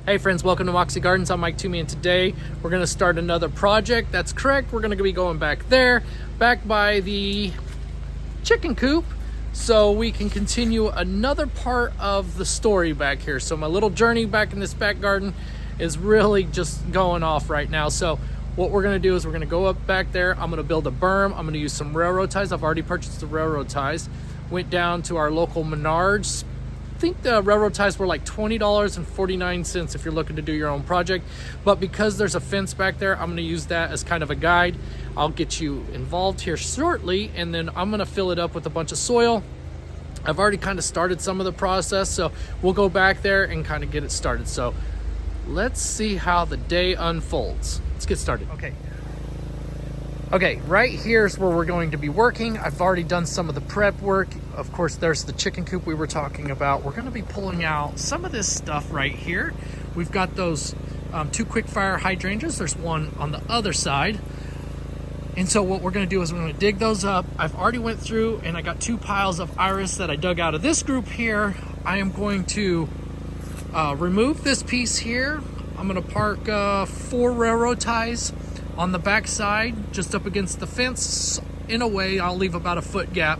Hey friends, welcome to Moxie Gardens. I'm Mike Toomey, and today we're going to start another project. That's correct, we're going to be going back there, back by the chicken coop, so we can continue another part of the story back here. So my little journey back in this back garden is really just going off right now. So what we're going to do is we're going to go up back there. I'm going to build a berm. I'm going to use some railroad ties. I've already purchased the railroad ties. Went down to our local Menards. I think the railroad ties were like $20.49 if you're looking to do your own project. But because there's a fence back there, I'm going to use that as kind of a guide. I'll get you involved here shortly, and then I'm going to fill it up with a bunch of soil. I've already kind of started some of the process, so we'll go back there and kind of get it started. So let's see how the day unfolds. Let's get started. Okay, right here is where we're going to be working. I've already done some of the prep work. Of course, there's the chicken coop we were talking about. We're going to be pulling out some of this stuff right here. We've got those two quick fire hydrangeas. There's one on the other side. And so what we're going to do is we're going to dig those up. I've already went through and I got two piles of iris that I dug out of this group here. I am going to remove this piece here. I'm going to park 4 railroad ties on the back side, just up against the fence. In a way, I'll leave about a foot gap.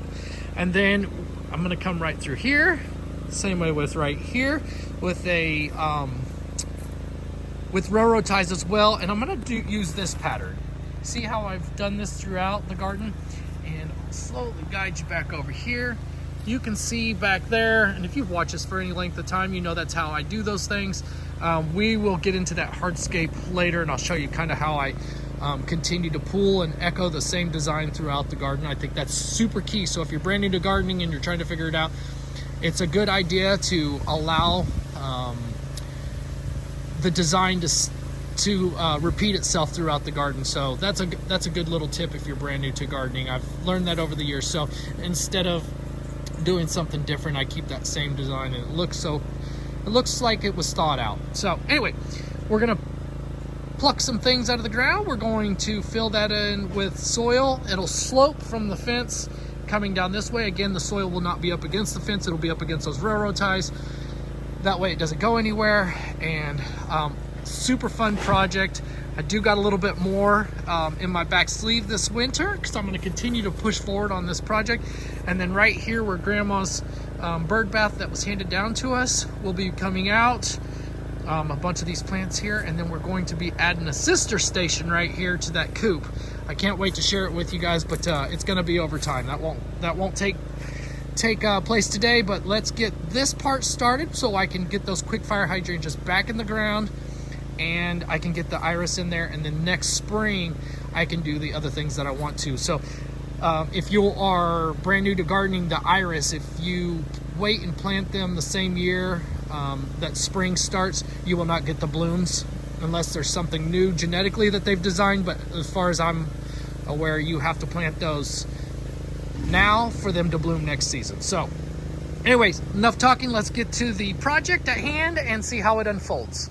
And then I'm gonna come right through here, same way with right here, with a with railroad ties as well. And I'm gonna use this pattern. See how I've done this throughout the garden? And I'll slowly guide you back over here. You can see back there, and if you've watched this for any length of time, you know that's how I do those things. We will get into that hardscape later, and I'll show you kind of how I continue to pull and echo the same design throughout the garden. I think that's super key. So if you're brand new to gardening and you're trying to figure it out, it's a good idea to allow the design to repeat itself throughout the garden. So that's a good little tip if you're brand new to gardening. I've learned that over the years. So instead of doing something different, I keep that same design, and it looks like it was thought out. So anyway, we're gonna pluck some things out of the ground. We're going to fill that in with soil. It'll slope from the fence coming down this way. Again, the soil will not be up against the fence. It'll be up against those railroad ties. That way it doesn't go anywhere. And super fun project. I do got a little bit more in my back sleeve this winter, because I'm going to continue to push forward on this project. And then right here where Grandma's bird bath that was handed down to us will be coming out. A bunch of these plants here, and then we're going to be adding a sister station right here to that coop. I can't wait to share it with you guys, but it's going to be over time. That won't take place today, but let's get this part started so I can get those quick fire hydrangeas back in the ground, and I can get the iris in there, and then next spring I can do the other things that I want to. So if you are brand new to gardening, the iris, if you wait and plant them the same year that spring starts, you will not get the blooms unless there's something new genetically that they've designed. But as far as I'm aware, you have to plant those now for them to bloom next season. So anyways, enough talking. Let's get to the project at hand and see how it unfolds.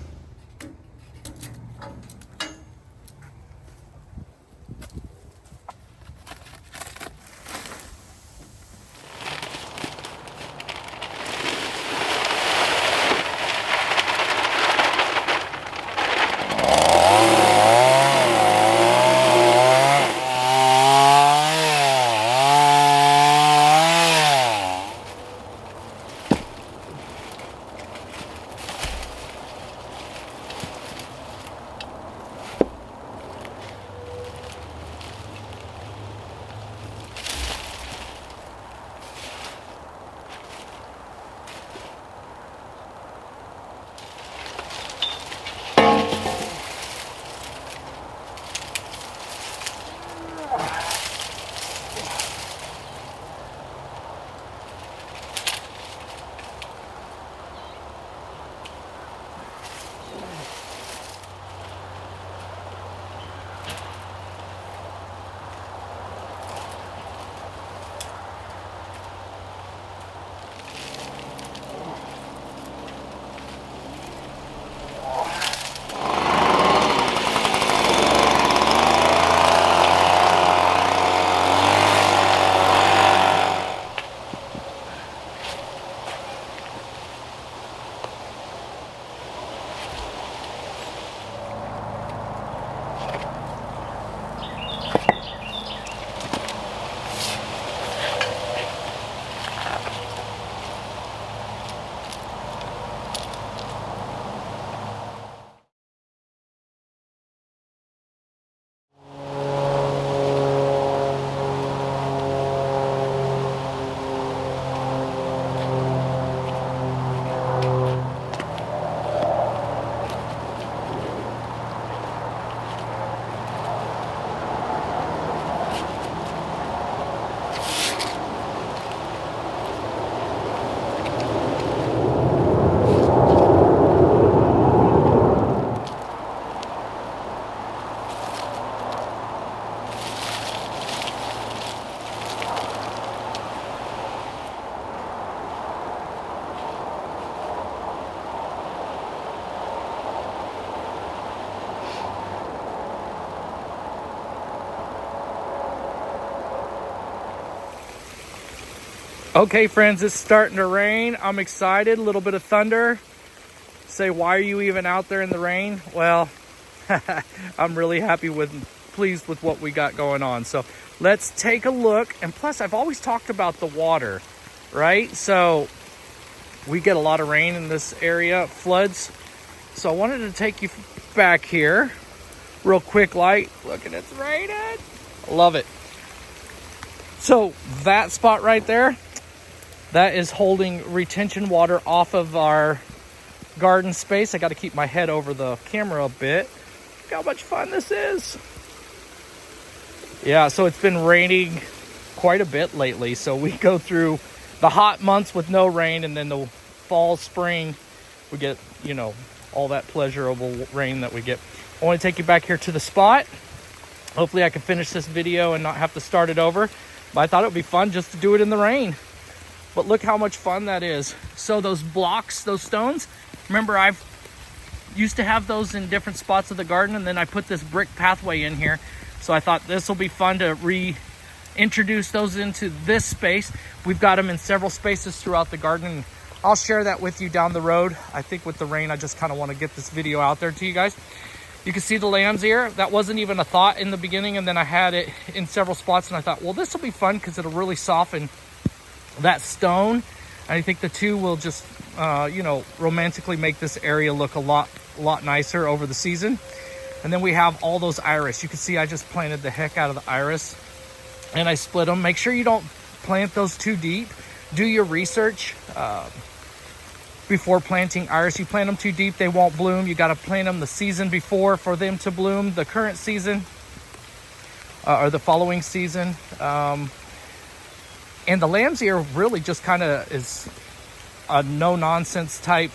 Okay, friends, it's starting to rain. I'm excited. A little bit of thunder. Say, why are you even out there in the rain? Well, I'm really pleased with what we got going on. So let's take a look. And plus, I've always talked about the water, right? So we get a lot of rain in this area, floods. So I wanted to take you back here. Real quick light. Look, and it's raining. I love it. So that spot right there, that is holding retention water off of our garden space. I got to keep my head over the camera a bit. Look how much fun this is. Yeah, so it's been raining quite a bit lately. So we go through the hot months with no rain, and then the fall, spring, we get, you know, all that pleasurable rain that we get. I want to take you back here to the spot. Hopefully I can finish this video and not have to start it over. But I thought it would be fun just to do it in the rain. But look how much fun that is. So those blocks, those stones, remember I've used to have those in different spots of the garden, and then I put this brick pathway in here. So I thought this will be fun to reintroduce those into this space. We've got them in several spaces throughout the garden. I'll share that with you down the road. I think with the rain, I just kind of want to get this video out there to you guys. You can see the lamb's ear. That wasn't even a thought in the beginning, and then I had it in several spots, and I thought, well, this will be fun because it'll really soften that stone. And I think the two will just, you know, romantically make this area look a lot nicer over the season. And then we have all those iris. You can see I just planted the heck out of the iris, and I split them. Make sure you don't plant those too deep. Do your research before planting iris. You plant them too deep, they won't bloom. You got to plant them the season before for them to bloom, the current season or the following season. And the lamb's ear really just kind of is a no-nonsense type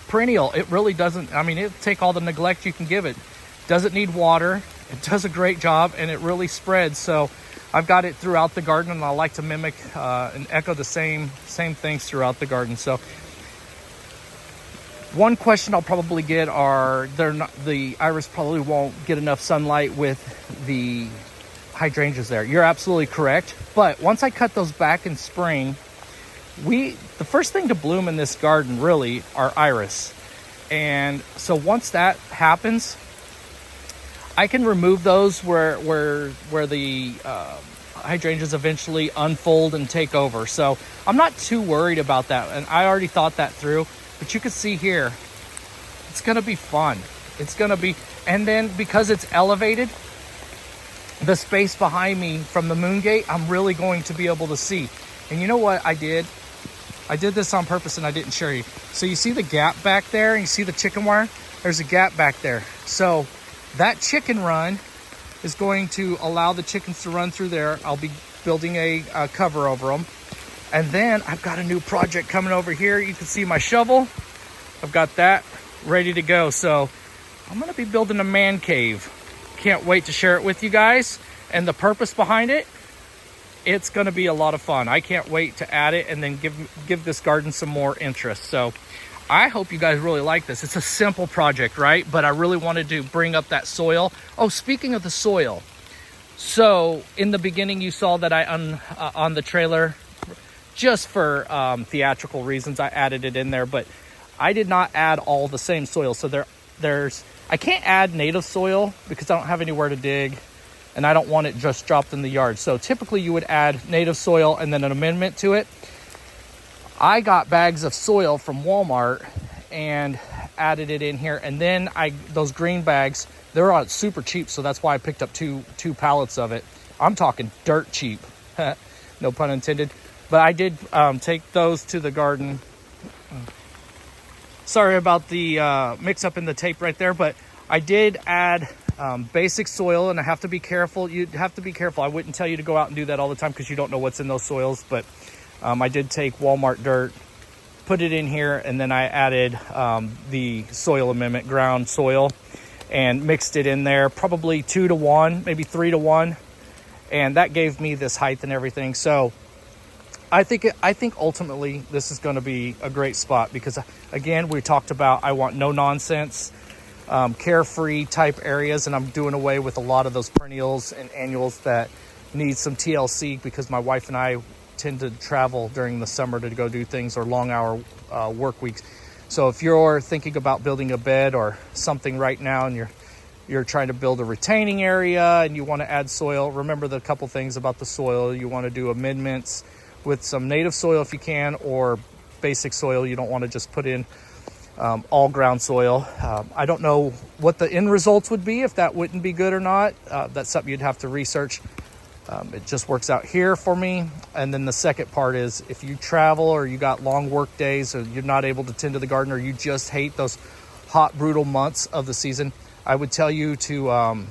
perennial. It really doesn't, I mean, it'll take all the neglect you can give it. Doesn't need water. It does a great job, and it really spreads. So I've got it throughout the garden, and I like to mimic and echo the same things throughout the garden. So one question I'll probably get are, the iris probably won't get enough sunlight with the hydrangeas there. You're absolutely correct. But once I cut those back in spring, the first thing to bloom in this garden really are iris. And so once that happens, I can remove those where the hydrangeas eventually unfold and take over. So I'm not too worried about that, and I already thought that through. But you can see here, it's going to be fun. It's going to be, and then because it's elevated, the space behind me from the moon gate, I'm really going to be able to see. And you know what I did? I did this on purpose, and I didn't show you. So you see the gap back there, and you see the chicken wire? There's a gap back there. So that chicken run is going to allow the chickens to run through there. I'll be building a cover over them. And then I've got a new project coming over here. You can see my shovel. I've got that ready to go. So I'm going to be building a man cave. Can't wait to share it with you guys. And the purpose behind it, it's going to be a lot of fun. I can't wait to add it and then give this garden some more interest. So I hope you guys really like this. It's a simple project, right? But I really wanted to bring up that soil. Oh, speaking of the soil. So in the beginning, you saw that I, on the trailer, just for theatrical reasons, I added it in there. But I did not add all the same soil. So I can't add native soil because I don't have anywhere to dig. And I don't want it just dropped in the yard. So typically you would add native soil and then an amendment to it. I got bags of soil from Walmart and added it in here. And then those green bags, they're on super cheap. So that's why I picked up two pallets of it. I'm talking dirt cheap, no pun intended. But I did take those to the garden. Sorry about the mix up in the tape right there, but I did add basic soil, and I have to be careful. You'd have to be careful. I wouldn't tell you to go out and do that all the time because you don't know what's in those soils, but I did take Walmart dirt, put it in here, and then I added the soil amendment, ground soil, and mixed it in there, probably 2 to 1, maybe 3 to 1, and that gave me this height and everything. So I think ultimately this is going to be a great spot because, again, we talked about I want no nonsense, carefree type areas, and I'm doing away with a lot of those perennials and annuals that need some TLC because my wife and I tend to travel during the summer to go do things, or long hour work weeks. So if you're thinking about building a bed or something right now, and you're trying to build a retaining area and you want to add soil, remember the couple things about the soil. You want to do amendments with some native soil if you can, or basic soil. You don't want to just put in all ground soil. I don't know what the end results would be, if that wouldn't be good or not. That's something you'd have to research. It just works out here for me. And then the second part is, if you travel or you got long work days, or you're not able to tend to the garden, or you just hate those hot, brutal months of the season, I would tell you to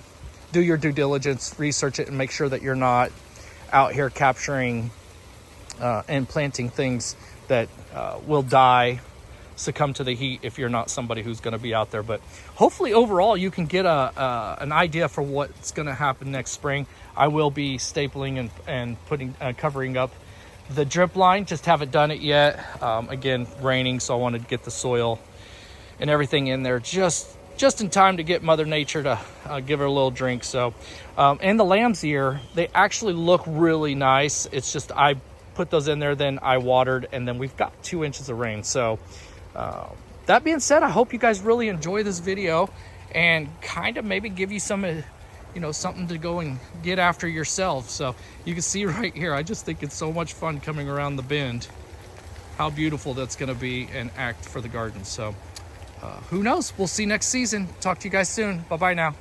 do your due diligence, research it, and make sure that you're not out here capturing and planting things that will die, succumb to the heat, if you're not somebody who's going to be out there. But hopefully overall you can get an idea for what's going to happen next spring. I will be stapling and putting covering up the drip line. Just haven't done it yet. Again, raining, so I wanted to get the soil and everything in there just in time to get Mother Nature to give her a little drink. So and the lamb's ear, they actually look really nice. It's just I put those in there, then I watered, and then we've got 2 inches of rain. So that being said, I hope you guys really enjoy this video and kind of maybe give you some something to go and get after yourself. So you can see right here, I just think it's so much fun coming around the bend, how beautiful that's going to be and act for the garden. So who knows, we'll see next season. Talk to you guys soon. Bye bye now.